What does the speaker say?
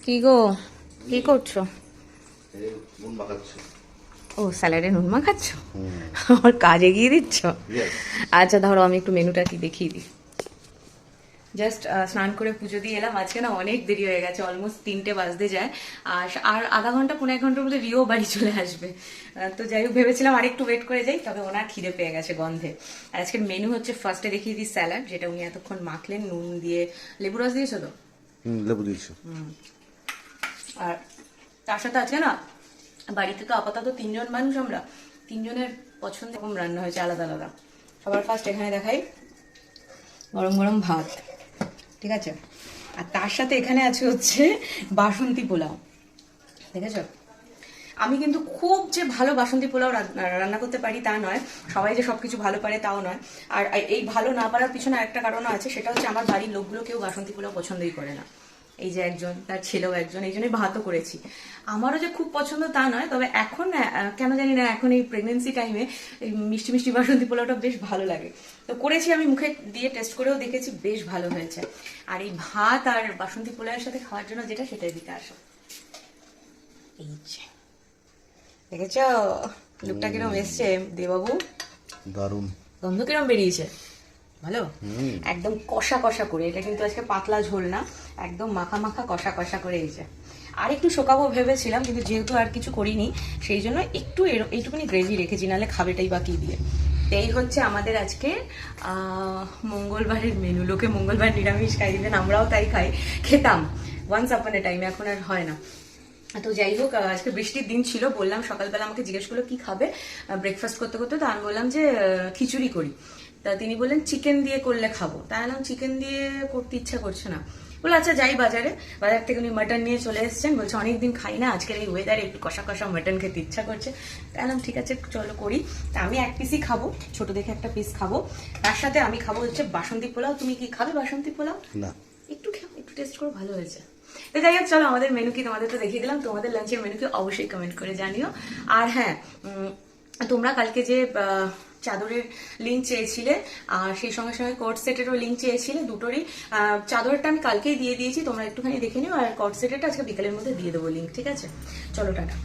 কি গো, কি করছো? এই নুন মাখাচ্ছি। ও, স্যালাডে নুন মাখাচ্ছ? আমার কাজ এগিয়ে দিচ্ছ? Yes. আচ্ছা ধরো, আমি একটু মেনুটা কি দেখিয়ে দিই। জাস্ট স্নান করে পুজো দিয়ে এলাম। আজকে না অনেক দেরি হয়ে গেছে, অলমোস্ট 3টে বাজতে যায়। আর আধা ঘন্টা 1.5 ঘন্টার মধ্যে রিও বাড়ি চলে আসবে। তো যাই হোক, ভেবেছিলাম আর একটু ওয়েট করে যাই, তবে ওনার খিদে পেয়ে গেছে গন্ধে। আর আজকের মেনু হচ্ছে, ফার্স্টে দেখিয়ে দিই স্যালাড, যেটা উনি এতক্ষণ মাখলেন নুন দিয়ে। লেবু রস দিয়েছো তো? লেবু দিয়েছি। আর তার সাথে আজকে না বাড়িতে তো আপাতত 3জন মানুষ, আমরা 3জনের পছন্দ এরকম রান্না হয়েছে আলাদা আলাদা। সবার ফার্স্ট এখানে দেখাই গরম গরম ভাত, ঠিক আছে? আর তার সাথে এখানে আছে হচ্ছে বাসন্তী পোলাও, দেখেছ? আমি কিন্তু খুব যে ভালো বাসন্তী পোলাও রান্না করতে পারি তা নয়, সবাই যে সবকিছু ভালো পারে তাও নয়। আর এই ভালো না পারার পিছনে একটা কারণও আছে, সেটা হচ্ছে আমার বাড়ির লোকগুলো কেউ বাসন্তী পোলাও পছন্দই করে না। এই যে একজন, তার ছেলেও একজন, এই জন্যই ভাতও করেছি। আমারও যে খুব পছন্দ তা নয়, তবে এখন কেন জানি না, এখন এই প্রেগনেন্সি টাইমে এই মিষ্টি মিষ্টি বাসন্তী পোলাওটা বেশ ভালো লাগে। তো করেছি, আমি মুখে দিয়ে টেস্ট করেও দেখেছি, বেশ ভালো হয়েছে। আর এই ভাত আর বাসন্তী পোলাওয়ের সাথে খাওয়ার জন্য যেটা, সেটাই দিতে আসো। এই যে দেখেছ লুকটা কিরম এসছে দেবাবু? দারুণ। গন্ধ কিরম বেরিয়েছে? ভালো, একদম কষা কষা করে। এটা কিন্তু আজকে পাতলা ঝোল না, একদম মাখা মাখা কষা কষা করে। এই যে আর একটু শোকাবো ভেবেছিলাম, কিন্তু যেহেতু আর কিছু করিনি, সেই জন্য একটু এইটুকুনি গ্রেভি রেখেছি, নাহলে খাবেটাই বা কি দিয়ে। এই হচ্ছে আমাদের আজকে মঙ্গলবারের মেনু। লোকে মঙ্গলবার নিরামিষ খাই, দিবেন আমরাও তাই খাই, খেতাম ওয়ান্স আপন এ টাইম, এখন আর হয় না। তো যাই হোক, আজকে বৃষ্টির দিন ছিল, বললাম সকালবেলা আমাকে জিজ্ঞেস করলো কি খাবে ব্রেকফাস্ট করতে করতে, তো আমি বললাম যে খিচুড়ি করি। তা তিনি বললেন চিকেন দিয়ে করলে খাবো। তাই বললাম চিকেন দিয়ে করতে ইচ্ছা করছে না। বলে আচ্ছা যাই বাজারে। বাজার থেকে উনি মাটন নিয়ে চলে এসেছেন, বলছে অনেকদিন খাই না, আজকের এই ওয়েদারে একটু কষা কষা মাটন খেতে ইচ্ছা করছে। তাই বললাম ঠিক আছে চলো করি। তা আমি এক পিসই খাবো, ছোট দেখে একটা পিস খাবো। তার সাথে আমি খাবো হচ্ছে বাসন্তী পোলাও। তুমি কি খাবে বাসন্তী পোলাও? না। একটু খেও, একটু টেস্ট করো, ভালো হয়েছে। তো যাই হোক, চলো আমাদের মেনু কি তোমাদের তো দেখিয়ে দিলাম, তোমাদের লাঞ্চের মেনু কি অবশ্যই কমেন্ট করে জানিও। আর হ্যাঁ, তোমরা কালকে যে চাদরের লিঙ্ক চেয়েছিলে, আর সেই সঙ্গে সঙ্গে কট সেটেরও লিঙ্ক চেয়েছিলে, দুটোরই চাদরটা আমি কালকেই দিয়ে দিয়েছি, তোমরা একটুখানি দেখে নিও। আর কট সেটেরটা আজকে বিকালের মধ্যে দিয়ে দেবো লিঙ্ক, ঠিক আছে? চলো টাটা।